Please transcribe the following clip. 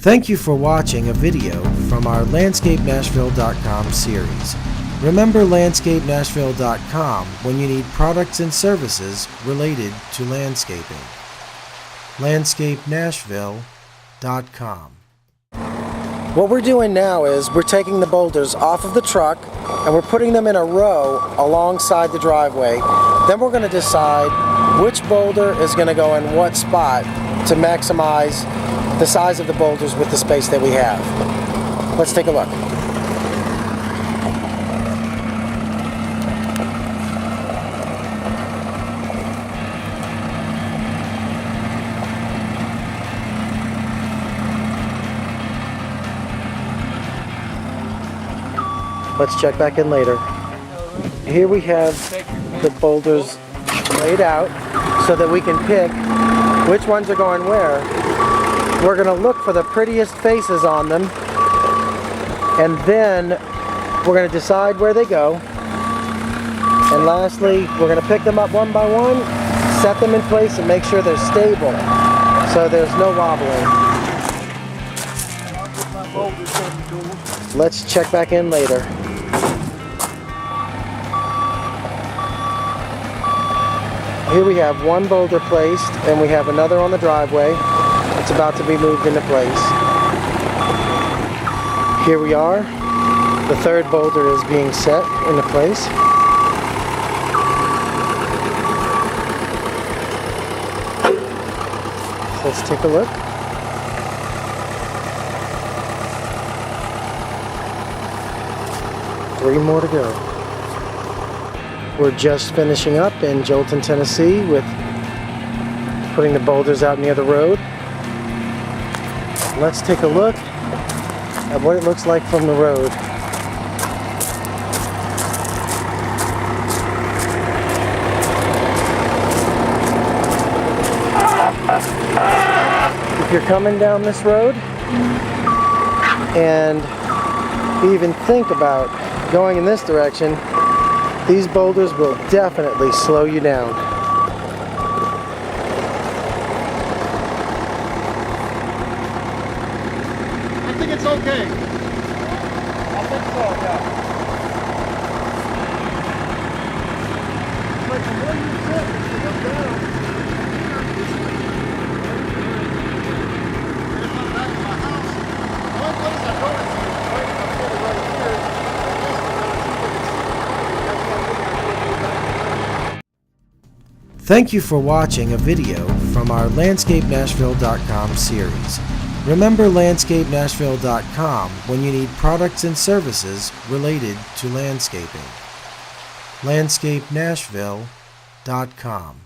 Thank you for watching a video from our landscape-nashville.com series. Remember landscape-nashville.com when you need products and services related to landscaping. landscape-nashville.com. What we're doing now is we're taking the boulders off of the truck and we're putting them in a row alongside the driveway. Then we're going to decide which boulder is going to go in what spot to maximize the size of the boulders with the space that we have. Let's take a look. Let's check back in later. Here we have the boulders laid out so that we can pick which ones are going where. We're going to look for the prettiest faces on them, and then we're going to decide where they go. And lastly, we're going to pick them up one by one, set them in place, and make sure they're stable so there's no wobbling. Let's check back in later. Here we have one boulder placed and we have another on the driveway. It's about to be moved into place. Here we are. The third boulder is being set into place. Let's take a look. Three more to go. We're just finishing up in Dalton, Tennessee with putting the boulders out near the road. Let's take a look at what it looks like from the road. If you're coming down this road and you even think about going in this direction, these boulders will definitely slow you down. I think it's okay. I think so, yeah. Like the more you sit, you come down. And if I'm back in my house, the one place I go to is right up here. Thank you for watching a video from our landscape-nashville.com series. Remember landscape-nashville.com when you need products and services related to landscaping. landscape-nashville.com